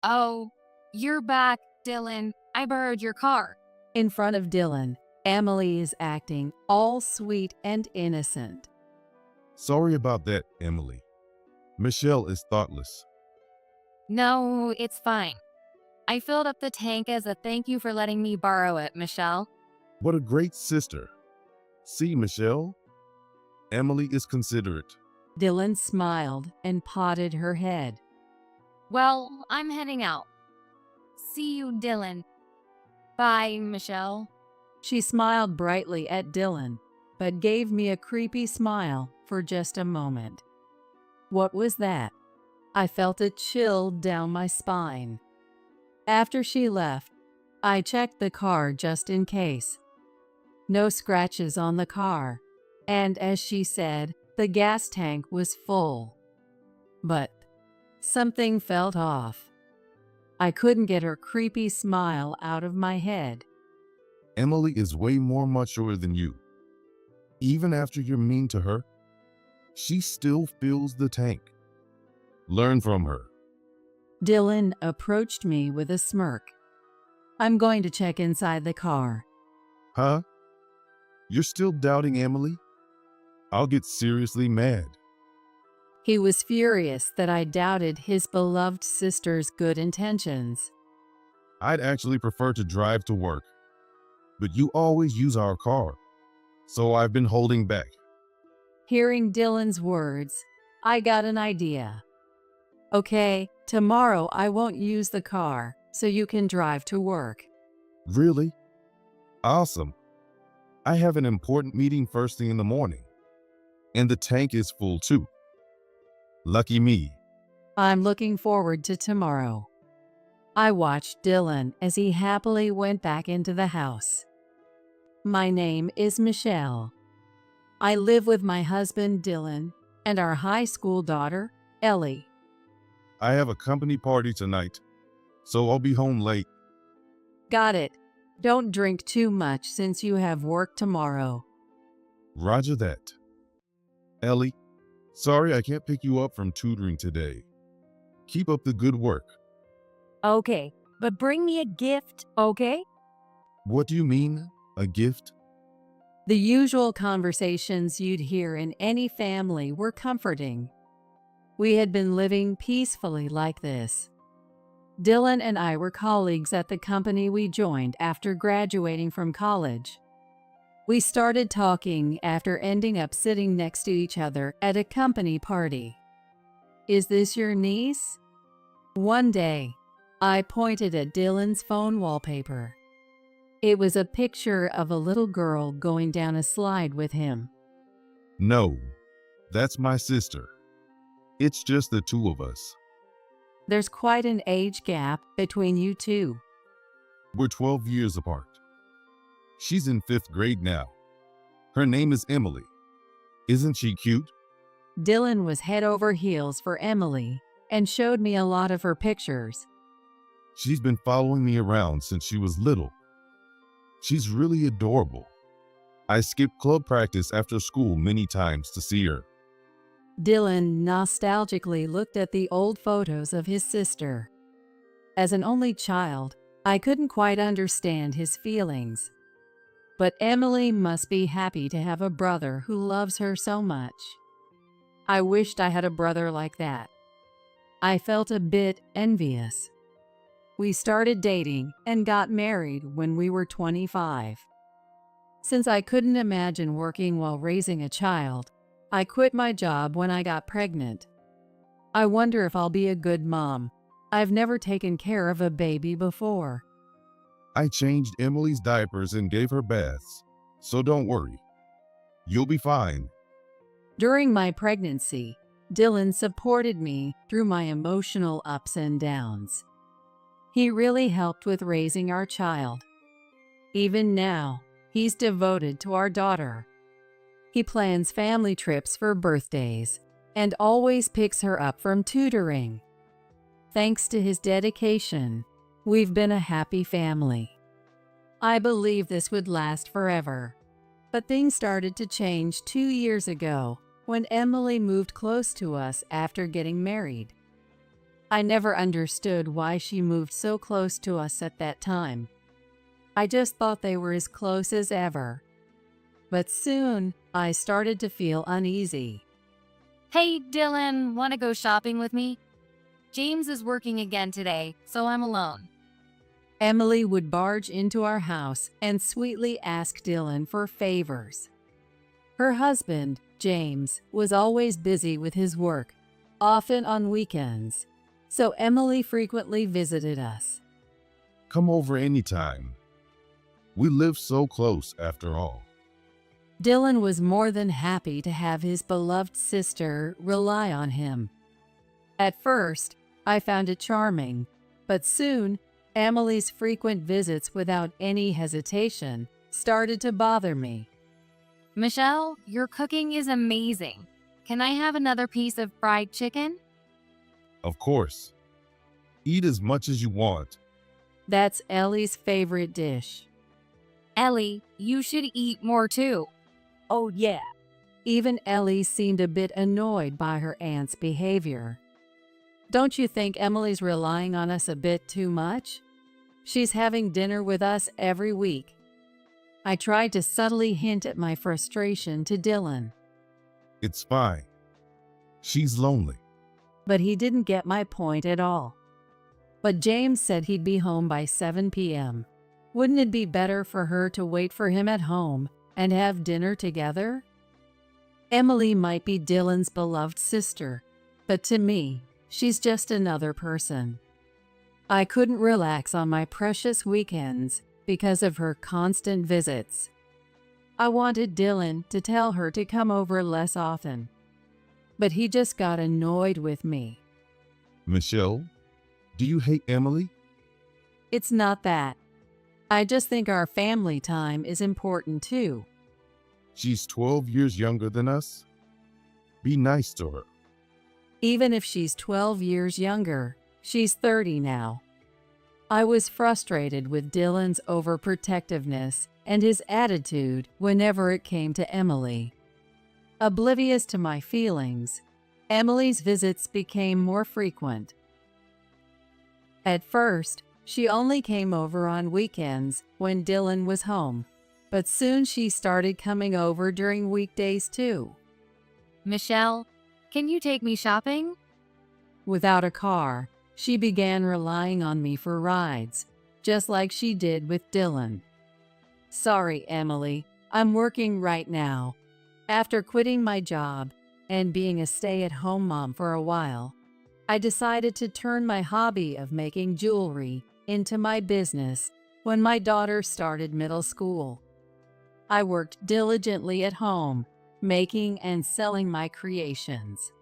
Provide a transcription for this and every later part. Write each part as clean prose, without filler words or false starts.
Oh, you're back, Dylan. I borrowed your car. In front of Dylan, Emily is acting all sweet and innocent. Sorry about that, Emily. Michelle is thoughtless. No, it's fine. I filled up the tank as a thank you for letting me borrow it, Michelle. What a great sister. See, Michelle? Emily is considerate. Dylan smiled and patted her head. Well, I'm heading out. See you, Dylan. Bye, Michelle. She smiled brightly at Dylan, but gave me a creepy smile for just a moment. What was that? I felt a chill down my spine. After she left, I checked the car just in case. No scratches on the car, and as she said, the gas tank was full. But something felt off. I couldn't get her creepy smile out of my head. Emily is way more mature than you. Even after you're mean to her, she still fills the tank. Learn from her. Dylan approached me with a smirk. I'm going to check inside the car. Huh? You're still doubting Emily? I'll get seriously mad. He was furious that I doubted his beloved sister's good intentions. I'd actually prefer to drive to work, but you always use our car, so I've been holding back. Hearing Dylan's words, I got an idea. Okay, tomorrow I won't use the car, so you can drive to work. Really? Awesome. I have an important meeting first thing in the morning, and the tank is full too. Lucky me. I'm looking forward to tomorrow. I watched Dylan as he happily went back into the house. My name is Michelle. I live with my husband Dylan and our high school daughter, Ellie. I have a company party tonight, so I'll be home late. Got it. Don't drink too much since you have work tomorrow. Roger that. Ellie, sorry I can't pick you up from tutoring today. Keep up the good work. Okay, but bring me a gift, okay? What do you mean, a gift? The usual conversations you'd hear in any family were comforting. We had been living peacefully like this. Dylan and I were colleagues at the company we joined after graduating from college. We started talking after ending up sitting next to each other at a company party. Is this your niece? One day, I pointed at Dylan's phone wallpaper. It was a picture of a little girl going down a slide with him. No, that's my sister. It's just the two of us. There's quite an age gap between you two. We're 12 years apart. She's in 5th grade now. Her name is Emily. Isn't she cute? Dylan was head over heels for Emily and showed me a lot of her pictures. She's been following me around since she was little. She's really adorable. I skipped club practice after school many times to see her. Dylan nostalgically looked at the old photos of his sister. As an only child, I couldn't quite understand his feelings. But Emily must be happy to have a brother who loves her so much. I wished I had a brother like that. I felt a bit envious. We started dating and got married when we were 25. Since I couldn't imagine working while raising a child, I quit my job when I got pregnant. I wonder if I'll be a good mom. I've never taken care of a baby before. I changed Emily's diapers and gave her baths, so don't worry. You'll be fine. During my pregnancy, Dylan supported me through my emotional ups and downs. He really helped with raising our child. Even now, he's devoted to our daughter. He plans family trips for birthdays and always picks her up from tutoring. Thanks to his dedication, we've been a happy family. I believed this would last forever, but things started to change 2 years ago when Emily moved close to us after getting married. I never understood why she moved so close to us at that time. I just thought they were as close as ever. But soon, I started to feel uneasy. Hey, Dylan, want to go shopping with me? James is working again today, so I'm alone. Emily would barge into our house and sweetly ask Dylan for favors. Her husband, James, was always busy with his work, often on weekends, so Emily frequently visited us. Come over anytime. We live so close after all. Dylan was more than happy to have his beloved sister rely on him. At first, I found it charming, but soon, Emily's frequent visits without any hesitation started to bother me. Michelle, your cooking is amazing. Can I have another piece of fried chicken? Of course. Eat as much as you want. That's Ellie's favorite dish. Ellie, you should eat more too. Oh, yeah. Even Ellie seemed a bit annoyed by her aunt's behavior. Don't you think Emily's relying on us a bit too much? She's having dinner with us every week. I tried to subtly hint at my frustration to Dylan, It's fine. She's lonely. but he didn't get my point at all. But James said he'd be home by 7 p.m. Wouldn't it be better for her to wait for him at home and have dinner together? Emily might be Dylan's beloved sister, but to me, she's just another person. I couldn't relax on my precious weekends because of her constant visits. I wanted Dylan to tell her to come over less often, but he just got annoyed with me. Michelle, do you hate Emily? It's not that. I just think our family time is important too. She's 12 years younger than us. Be nice to her. Even if she's 12 years younger, she's 30 now. I was frustrated with Dylan's overprotectiveness and his attitude whenever it came to Emily. Oblivious to my feelings, Emily's visits became more frequent. At first, she only came over on weekends when Dylan was home, but soon she started coming over during weekdays too. Michelle, can you take me shopping? Without a car, she began relying on me for rides, just like she did with Dylan. Sorry, Emily, I'm working right now. After quitting my job and being a stay-at-home mom for a while, I decided to turn my hobby of making jewelry into my business when my daughter started middle school. I worked diligently at home, making and selling my creations.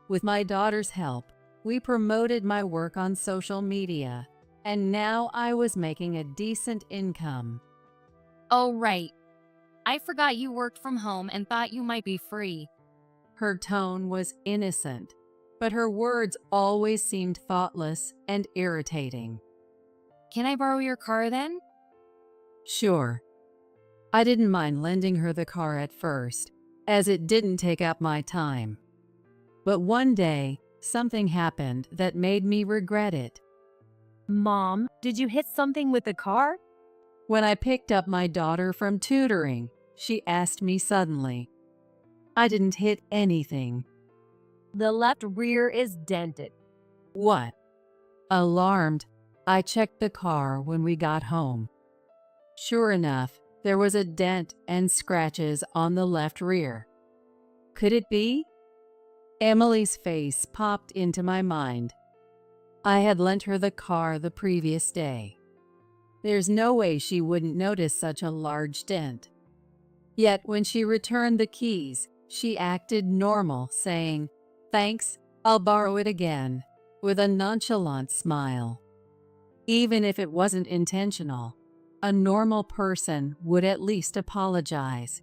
With my daughter's help, we promoted my work on social media, and now I was making a decent income. Oh, right. I forgot you worked from home and thought you might be free. Her tone was innocent, but her words always seemed thoughtless and irritating. Can I borrow your car then? Sure. I didn't mind lending her the car at first, as it didn't take up my time. But one day, something happened that made me regret it. Mom, did you hit something with the car? When I picked up my daughter from tutoring, she asked me suddenly. I didn't hit anything. The left rear is dented. What? Alarmed, I checked the car when we got home. Sure enough, there was a dent and scratches on the left rear. Could it be? Emily's face popped into my mind. I had lent her the car the previous day. There's no way she wouldn't notice such a large dent. Yet when she returned the keys, she acted normal, saying, "Thanks, I'll borrow it again," with a nonchalant smile. Even if it wasn't intentional, a normal person would at least apologize.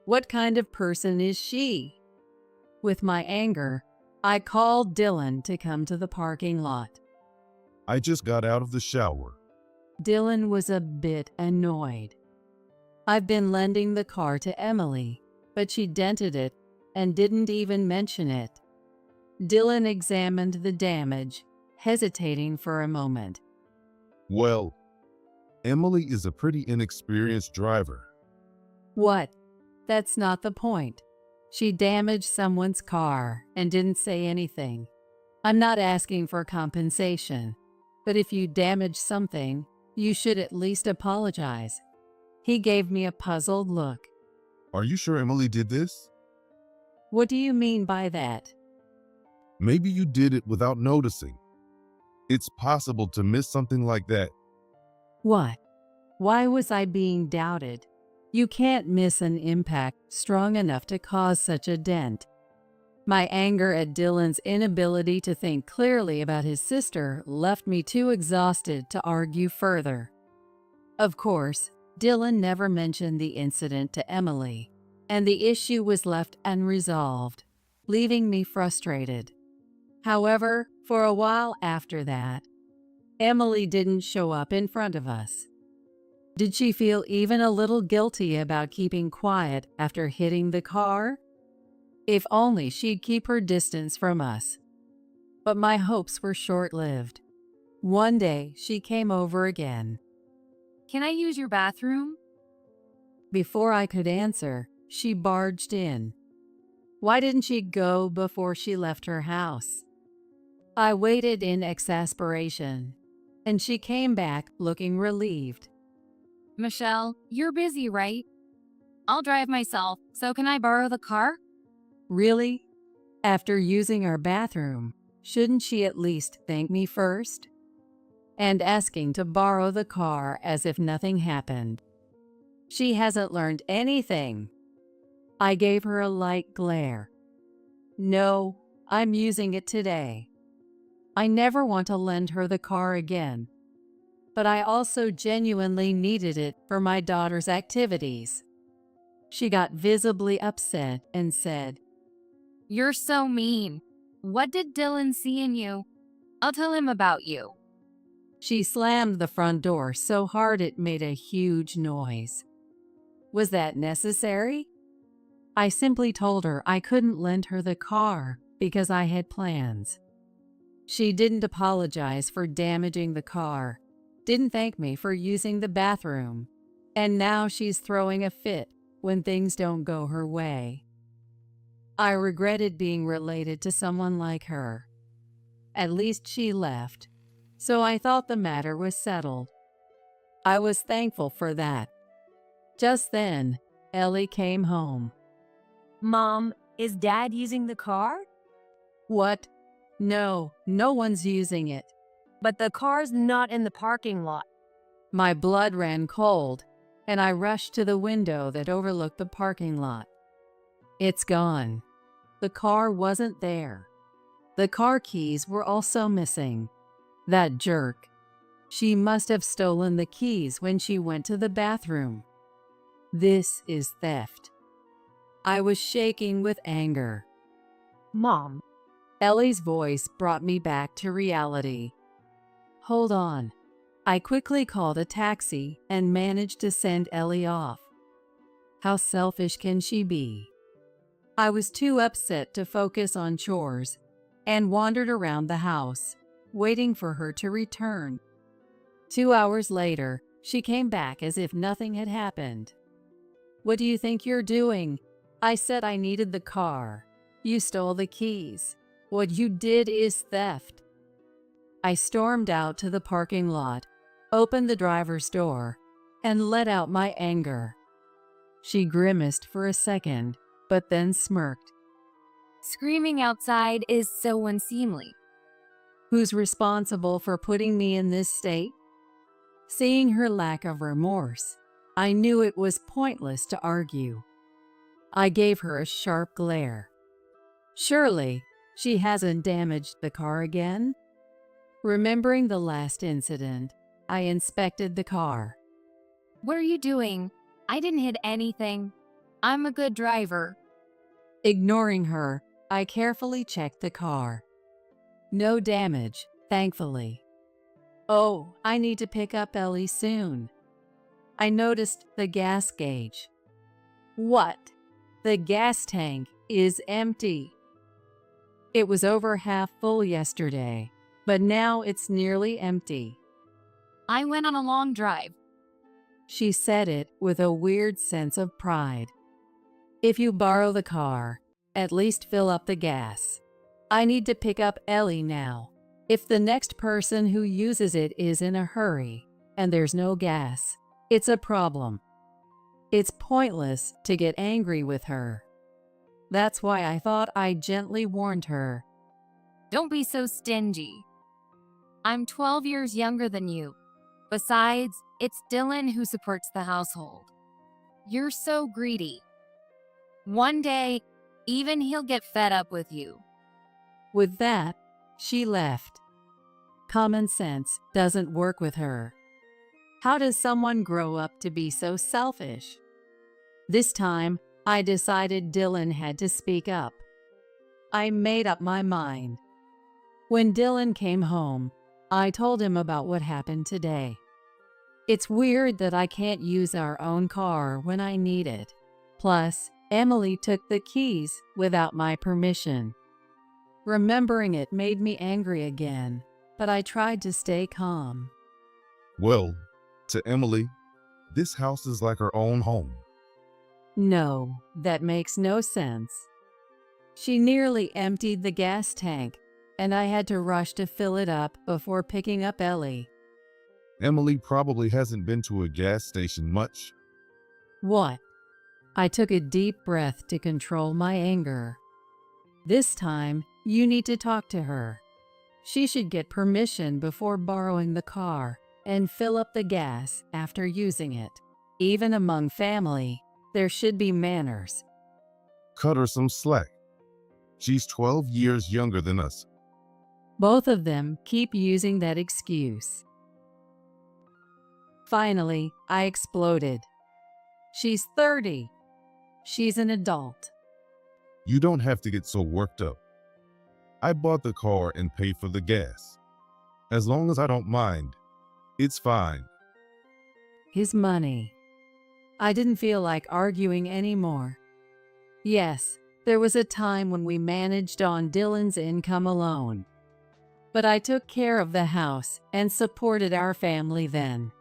What kind of person is she? With my anger, I called Dylan to come to the parking lot. I just got out of the shower. Dylan was a bit annoyed. I've been lending the car to Emily, but she dented it and didn't even mention it. Dylan examined the damage, hesitating for a moment. Well, Emily is a pretty inexperienced driver. What? That's not the point. She damaged someone's car and didn't say anything. I'm not asking for compensation, but if you damage something, you should at least apologize. He gave me a puzzled look. Are you sure Emily did this? What do you mean by that? Maybe you did it without noticing. It's possible to miss something like that. What? Why was I being doubted? You can't miss an impact strong enough to cause such a dent. My anger at Dylan's inability to think clearly about his sister left me too exhausted to argue further. Of course, Dylan never mentioned the incident to Emily, and the issue was left unresolved, leaving me frustrated. However, for a while after that, Emily didn't show up in front of us. Did she feel even a little guilty about keeping quiet after hitting the car? If only she'd keep her distance from us. But my hopes were short-lived. One day, she came over again. Can I use your bathroom? Before I could answer, she barged in. Why didn't she go before she left her house? I waited in exasperation, and she came back looking relieved. Michelle, you're busy, right? I'll drive myself, so can I borrow the car? Really? After using our bathroom, shouldn't she at least thank me first? And asking to borrow the car as if nothing happened. She hasn't learned anything. I gave her a light glare. No, I'm using it today. I never want to lend her the car again. But I also genuinely needed it for my daughter's activities. She got visibly upset and said, You're so mean. What did Dylan see in you? I'll tell him about you. She slammed the front door so hard it made a huge noise. Was that necessary? I simply told her I couldn't lend her the car because I had plans. She didn't apologize for damaging the car, didn't thank me for using the bathroom, and now she's throwing a fit when things don't go her way. I regretted being related to someone like her. At least she left, so I thought the matter was settled. I was thankful for that. Just then, Ellie came home. Mom, is Dad using the car? What? No, no one's using it. But the car's not in the parking lot. My blood ran cold, and I rushed to the window that overlooked the parking lot. It's gone. The car wasn't there. The car keys were also missing. That jerk. She must have stolen the keys when she went to the bathroom. This is theft. I was shaking with anger. Mom, Ellie's voice brought me back to reality. Hold on. I quickly called a taxi and managed to send Ellie off. How selfish can she be? I was too upset to focus on chores and wandered around the house, waiting for her to return. 2 hours later, she came back as if nothing had happened. What do you think you're doing? I said I needed the car. You stole the keys. What you did is theft. I stormed out to the parking lot, opened the driver's door, and let out my anger. She grimaced for a second, but then smirked. Screaming outside is so unseemly. Who's responsible for putting me in this state? Seeing her lack of remorse, I knew it was pointless to argue. I gave her a sharp glare. Surely, she hasn't damaged the car again? Remembering the last incident, I inspected the car. What are you doing? I didn't hit anything. I'm a good driver. Ignoring her, I carefully checked the car. No damage, thankfully. Oh, I need to pick up Ellie soon. I noticed the gas gauge. What? The gas tank is empty. It was over half full yesterday, but now it's nearly empty. I went on a long drive. She said it with a weird sense of pride. If you borrow the car, at least fill up the gas. I need to pick up Ellie now. If the next person who uses it is in a hurry and there's no gas, it's a problem. It's pointless to get angry with her. That's why I thought I gently warned her. Don't be so stingy. I'm 12 years younger than you. Besides, it's Dylan who supports the household. You're so greedy. One day, even he'll get fed up with you. With that, she left. Common sense doesn't work with her. How does someone grow up to be so selfish? This time, I decided Dylan had to speak up. I made up my mind. When Dylan came home, I told him about what happened today. It's weird that I can't use our own car when I need it. Plus, Emily took the keys without my permission. Remembering it made me angry again, but I tried to stay calm. Well, to Emily, this house is like her own home. No, that makes no sense. She nearly emptied the gas tank, and I had to rush to fill it up before picking up Ellie. Emily probably hasn't been to a gas station much. What? I took a deep breath to control my anger. This time, you need to talk to her. She should get permission before borrowing the car and fill up the gas after using it. Even among family, there should be manners. Cut her some slack. She's 12 years younger than us. Both of them keep using that excuse. Finally, I exploded. She's 30. She's an adult. You don't have to get so worked up. I bought the car and paid for the gas. As long as I don't mind, it's fine. His money. I didn't feel like arguing anymore. Yes, there was a time when we managed on Dylan's income alone. But I took care of the house and supported our family then.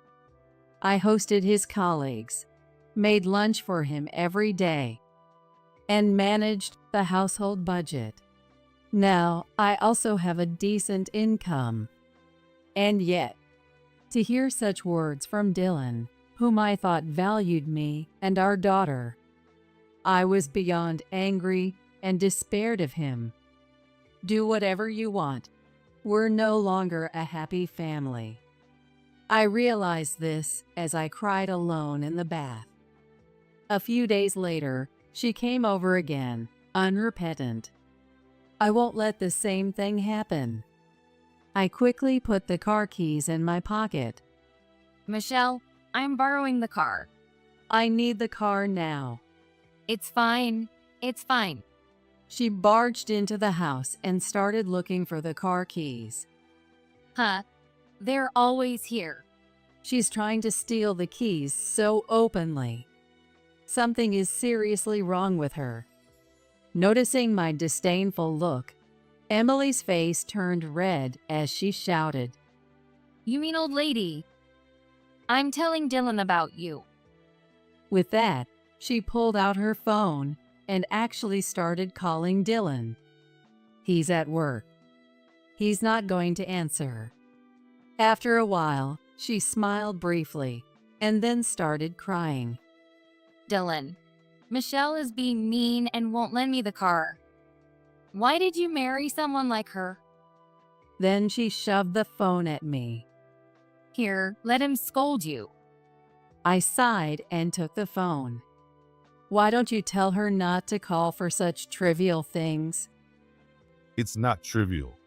I hosted his colleagues, made lunch for him every day, and managed the household budget. Now, I also have a decent income. And yet, to hear such words from Dylan, whom I thought valued me and our daughter, I was beyond angry and despaired of him. Do whatever you want. We're no longer a happy family. I realized this as I cried alone in the bath. A few days later, she came over again, unrepentant. I won't let the same thing happen. I quickly put the car keys in my pocket. Michelle, I'm borrowing the car. I need the car now. It's fine. It's fine. She barged into the house and started looking for the car keys. Huh? They're always here. She's trying to steal the keys so openly. Something is seriously wrong with her. Noticing my disdainful look, Emily's face turned red as she shouted, You mean old lady? I'm telling Dylan about you. With that, she pulled out her phone and actually started calling Dylan. He's at work. He's not going to answer. After a while, she smiled briefly and then started crying. Dylan, Michelle is being mean and won't lend me the car. Why did you marry someone like her? Then she shoved the phone at me. Here, let him scold you. I sighed and took the phone. Why don't you tell her not to call for such trivial things? It's not trivial.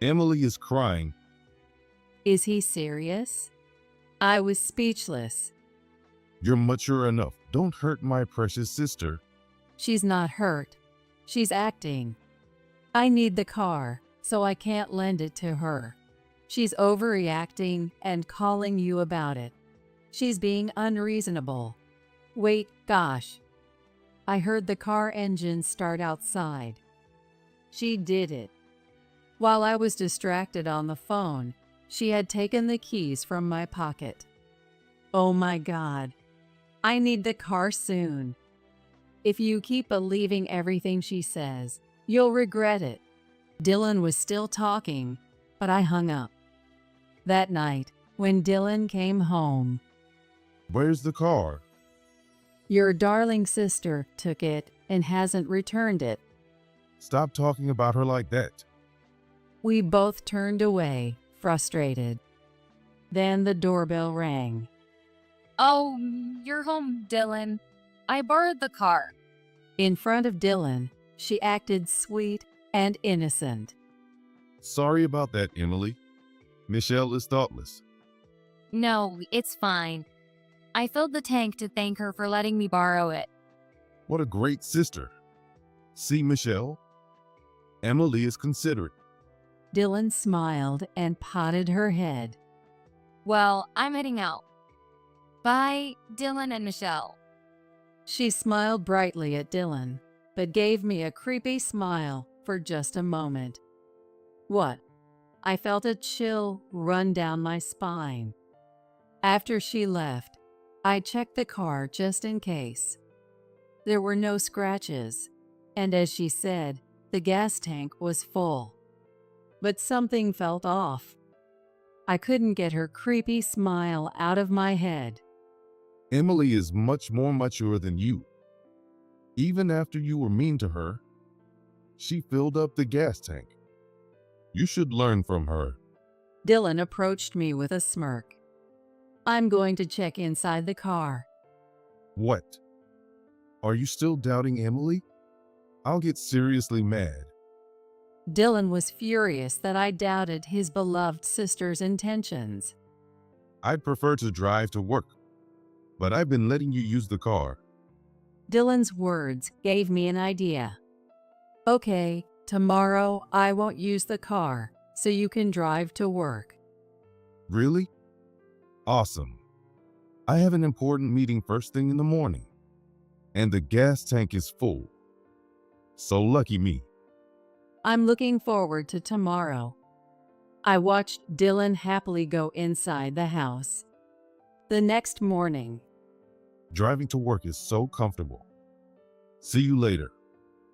Emily is crying. Is he serious? I was speechless. You're mature enough. Don't hurt my precious sister. She's not hurt. She's acting. I need the car, so I can't lend it to her. She's overreacting and calling you about it. She's being unreasonable. Wait, gosh. I heard the car engine start outside. She did it. While I was distracted on the phone, she had taken the keys from my pocket. Oh my God. I need the car soon. If you keep believing everything she says, you'll regret it. Dylan was still talking, but I hung up. That night, when Dylan came home, Where's the car? your darling sister took it and hasn't returned it. Stop talking about her like that. We both turned away, frustrated. Then the doorbell rang. Oh, you're home, Dylan. I borrowed the car. In front of Dylan, she acted sweet and innocent. Sorry about that, Emily. Michelle is thoughtless. No, it's fine. I filled the tank to thank her for letting me borrow it. What a great sister. See, Michelle? Emily is considerate. Dylan smiled and patted her head. Well, I'm heading out. Bye, Dylan and Michelle. She smiled brightly at Dylan, but gave me a creepy smile for just a moment. What? I felt a chill run down my spine. After she left, I checked the car just in case. There were no scratches, and as she said, the gas tank was full. But something felt off. I couldn't get her creepy smile out of my head. Emily is much more mature than you. Even after you were mean to her, she filled up the gas tank. You should learn from her. Dylan approached me with a smirk. I'm going to check inside the car. What? Are you still doubting Emily? I'll get seriously mad. Dylan was furious that I doubted his beloved sister's intentions. I'd prefer to drive to work, but I've been letting you use the car. Dylan's words gave me an idea. Okay, tomorrow I won't use the car, so you can drive to work. Really? Awesome. I have an important meeting first thing in the morning, and the gas tank is full. So lucky me. I'm looking forward to tomorrow. I watched Dylan happily go inside the house. The next morning, Driving to work is so comfortable. See you later.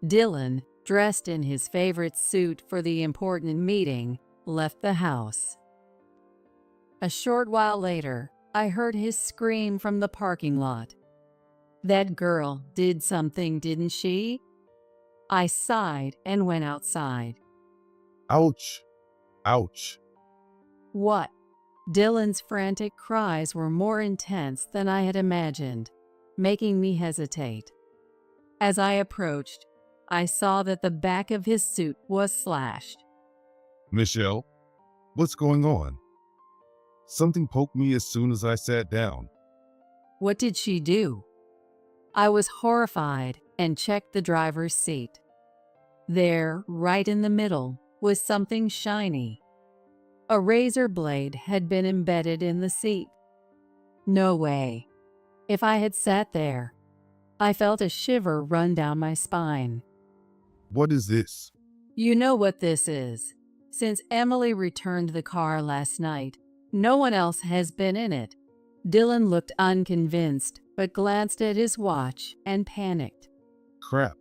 Dylan, dressed in his favorite suit for the important meeting, left the house. A short while later, I heard his scream from the parking lot. That girl did something, didn't she? I sighed and went outside. Ouch. Ouch. What? Dylan's frantic cries were more intense than I had imagined, making me hesitate. As I approached, I saw that the back of his suit was slashed. Michelle, what's going on? Something poked me as soon as I sat down. What did she do? I was horrified and checked the driver's seat. There, right in the middle, was something shiny. A razor blade had been embedded in the seat. No way. If I had sat there, I felt a shiver run down my spine. What is this? You know what this is. Since Emily returned the car last night, no one else has been in it. Dylan looked unconvinced, but glanced at his watch and panicked. Crap.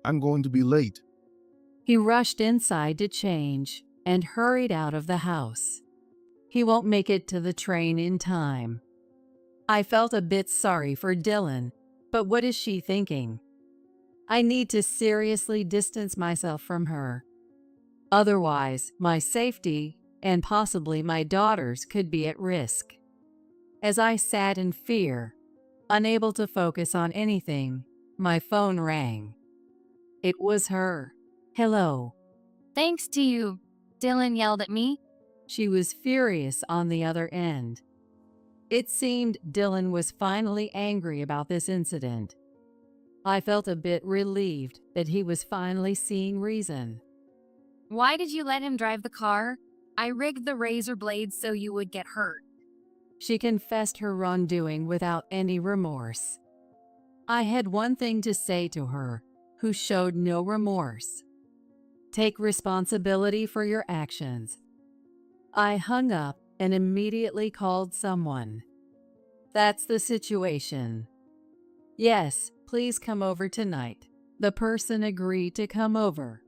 I'm going to be late. He rushed inside to change and hurried out of the house. He won't make it to the train in time. I felt a bit sorry for Dylan, but what is she thinking? I need to seriously distance myself from her. Otherwise, my safety and possibly my daughter's could be at risk. As I sat in fear, unable to focus on anything, my phone rang. It was her. Hello. Thanks to you, Dylan yelled at me. She was furious on the other end. It seemed Dylan was finally angry about this incident. I felt a bit relieved that he was finally seeing reason. Why did you let him drive the car? I rigged the razor blades so you would get hurt. She confessed her wrongdoing without any remorse. I had one thing to say to her, who showed no remorse. Take responsibility for your actions. I hung up and immediately called someone. That's the situation. Yes, please come over tonight. The person agreed to come over.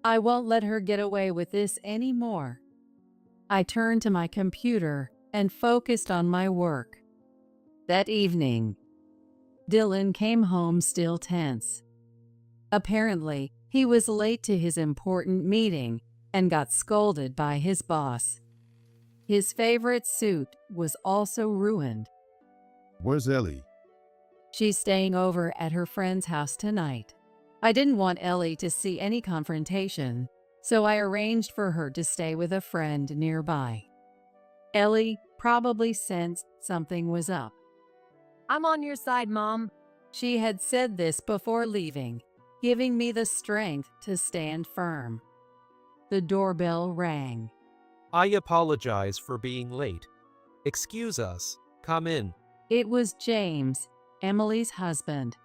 I won't let her get away with this anymore. I turned to my computer and focused on my work. That evening, Dylan came home still tense. Apparently, he was late to his important meeting and got scolded by his boss. His favorite suit was also ruined. Where's Ellie? She's staying over at her friend's house tonight. I didn't want Ellie to see any confrontation, so I arranged for her to stay with a friend nearby. Ellie probably sensed something was up. I'm on your side, Mom. She had said this before leaving, giving me the strength to stand firm. The doorbell rang. I apologize for being late. Excuse us. Come in. It was James, Emily's husband,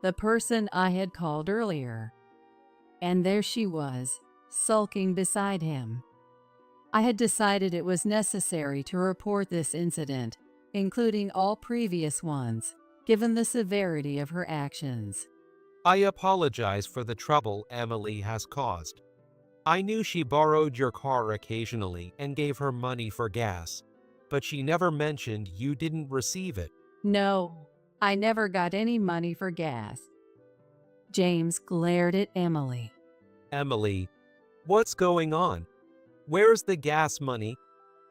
the person I had called earlier. And there she was, sulking beside him. I had decided it was necessary to report this incident, including all previous ones, given the severity of her actions. I apologize for the trouble Emily has caused. I knew she borrowed your car occasionally and gave her money for gas, but she never mentioned you didn't receive it. No, I never got any money for gas. James glared at Emily. Emily, what's going on? Where's the gas money?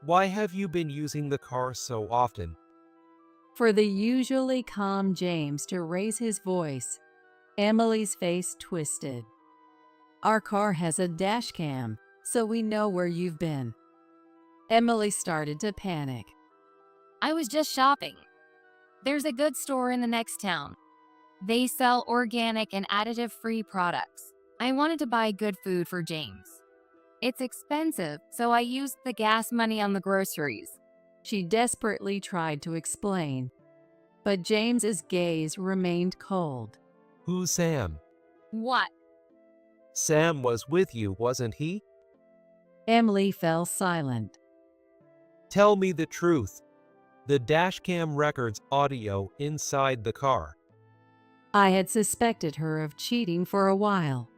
Why have you been using the car so often? For the usually calm James to raise his voice, Emily's face twisted. Our car has a dash cam, so we know where you've been. Emily started to panic. I was just shopping. There's a good store in the next town. They sell organic and additive-free products. I wanted to buy good food for James. It's expensive, so I used the gas money on the groceries. She desperately tried to explain, but James's gaze remained cold. Who's Sam? What? Sam was with you, wasn't he? Emily fell silent. Tell me the truth. The dashcam records audio inside the car. I had suspected her of cheating for a while.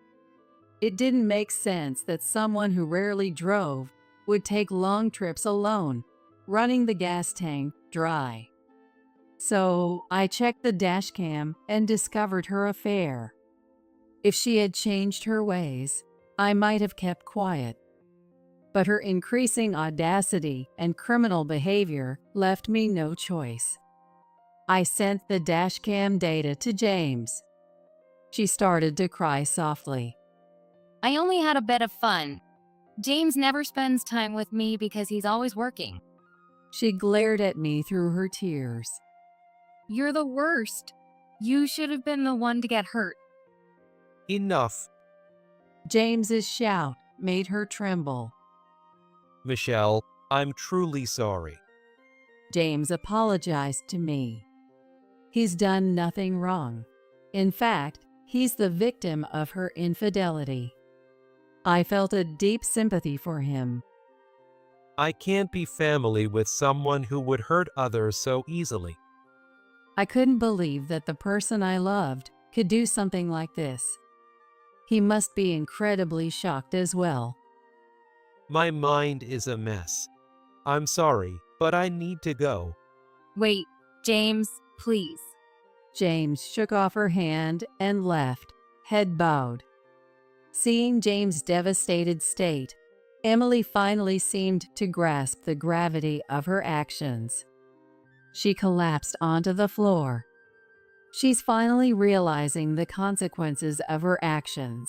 It didn't make sense that someone who rarely drove would take long trips alone, running the gas tank dry. So I checked the dashcam and discovered her affair. If she had changed her ways, I might have kept quiet. But her increasing audacity and criminal behavior left me no choice. I sent the dashcam data to James. She started to cry softly. I only had a bit of fun. James never spends time with me because he's always working. She glared at me through her tears. You're the worst. You should have been the one to get hurt. Enough. James's shout made her tremble. Michelle, I'm truly sorry. James apologized to me. He's done nothing wrong. In fact, he's the victim of her infidelity. I felt a deep sympathy for him. I can't be family with someone who would hurt others so easily. I couldn't believe that the person I loved could do something like this. He must be incredibly shocked as well. My mind is a mess. I'm sorry, but I need to go. Wait, James, please. James shook off her hand and left, head bowed. Seeing James' devastated state, Emily finally seemed to grasp the gravity of her actions. She collapsed onto the floor. She's finally realizing the consequences of her actions.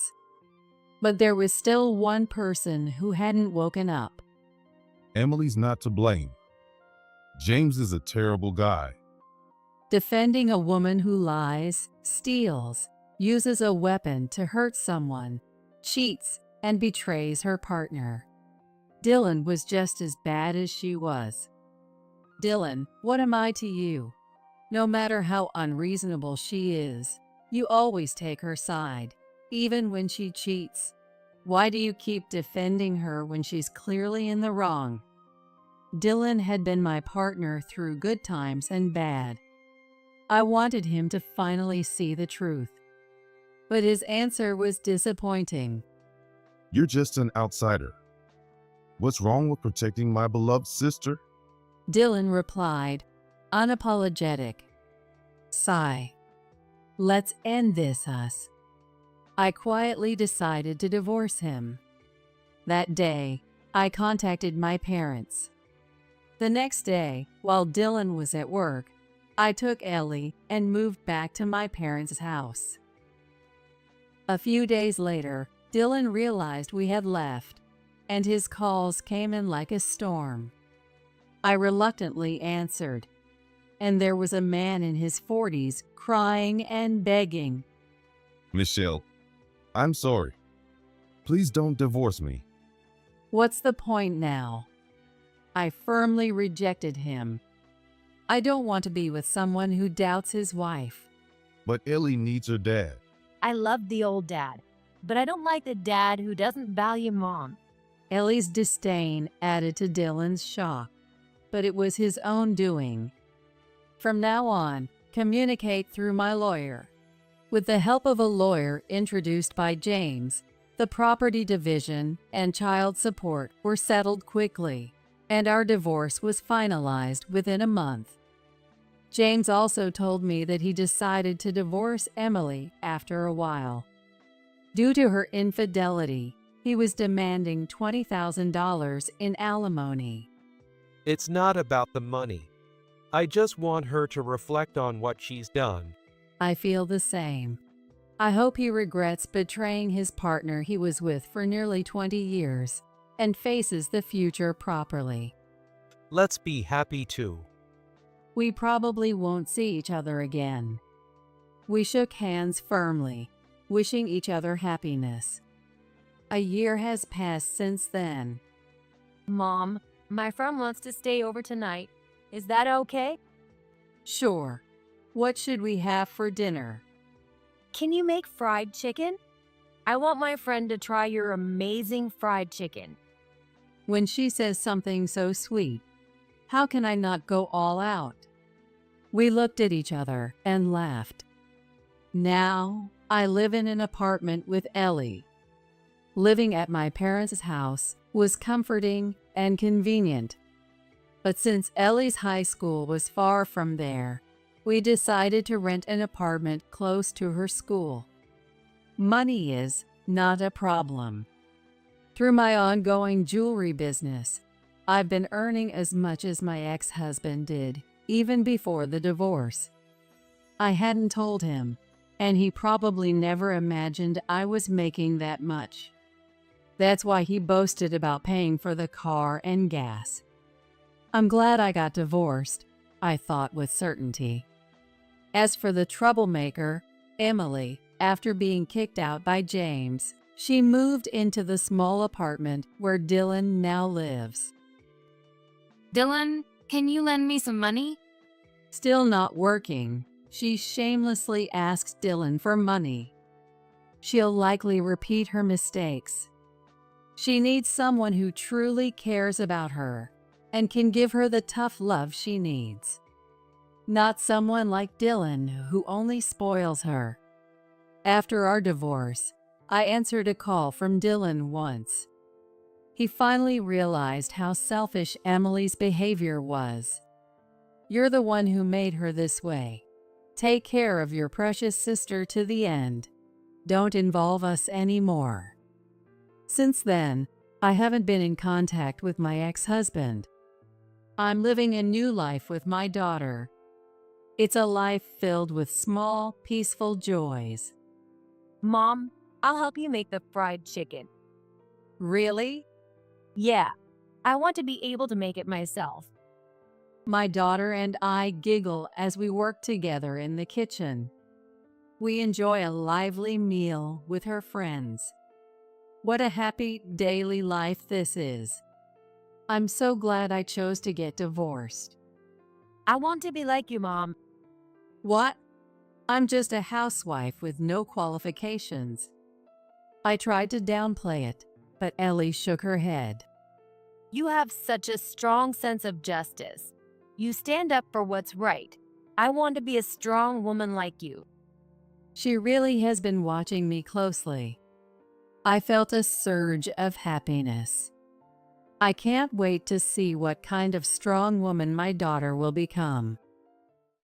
But there was still one person who hadn't woken up. Emily's not to blame. James is a terrible guy. Defending a woman who lies, steals, uses a weapon to hurt someone, cheats, and betrays her partner. Dylan was just as bad as she was. Dylan, what am I to you? No matter how unreasonable she is, you always take her side, even when she cheats. Why do you keep defending her when she's clearly in the wrong? Dylan had been my partner through good times and bad. I wanted him to finally see the truth. But his answer was disappointing. You're just an outsider. What's wrong with protecting my beloved sister? Dylan replied, unapologetic. Sigh. Let's end this, us. I quietly decided to divorce him. That day, I contacted my parents. The next day, while Dylan was at work, I took Ellie and moved back to my parents' house. A few days later, Dylan realized we had left, and his calls came in like a storm. I reluctantly answered, and there was a man in his 40s crying and begging. Michelle, I'm sorry. Please don't divorce me. What's the point now? I firmly rejected him. I don't want to be with someone who doubts his wife. But Ellie needs her dad. I love the old dad, but I don't like the dad who doesn't value mom. Ellie's disdain added to Dylan's shock, but it was his own doing. From now on, communicate through my lawyer. With the help of a lawyer introduced by James, the property division and child support were settled quickly, and our divorce was finalized within a month. James also told me that he decided to divorce Emily after a while. Due to her infidelity, he was demanding $20,000 in alimony. It's not about the money. I just want her to reflect on what she's done. I feel the same. I hope he regrets betraying his partner he was with for nearly 20 years and faces the future properly. Let's be happy too. We probably won't see each other again. We shook hands firmly, wishing each other happiness. A year has passed since then. Mom, my friend wants to stay over tonight. Is that okay? Sure. What should we have for dinner? Can you make fried chicken? I want my friend to try your amazing fried chicken. When she says something so sweet, how can I not go all out? We looked at each other and laughed. Now, I live in an apartment with Ellie. Living at my parents' house was comforting and convenient. But since Ellie's high school was far from there, we decided to rent an apartment close to her school. Money is not a problem. Through my ongoing jewelry business, I've been earning as much as my ex-husband did, even before the divorce. I hadn't told him, and he probably never imagined I was making that much. That's why he boasted about paying for the car and gas. I'm glad I got divorced, I thought with certainty. As for the troublemaker, Emily, after being kicked out by James, she moved into the small apartment where Dylan now lives. Dylan, can you lend me some money? Still not working, she shamelessly asks Dylan for money. She'll likely repeat her mistakes. She needs someone who truly cares about her and can give her the tough love she needs. Not someone like Dylan who only spoils her. After our divorce, I answered a call from Dylan once. He finally realized how selfish Emily's behavior was. You're the one who made her this way. Take care of your precious sister to the end. Don't involve us anymore. Since then, I haven't been in contact with my ex-husband. I'm living a new life with my daughter. It's a life filled with small, peaceful joys. Mom, I'll help you make the fried chicken. Really? Yeah, I want to be able to make it myself. My daughter and I giggle as we work together in the kitchen. We enjoy a lively meal with her friends. What a happy daily life this is. I'm so glad I chose to get divorced. I want to be like you, Mom. What? I'm just a housewife with no qualifications. I tried to downplay it, but Ellie shook her head. You have such a strong sense of justice. You stand up for what's right. I want to be a strong woman like you. She really has been watching me closely. I felt a surge of happiness. I can't wait to see what kind of strong woman my daughter will become.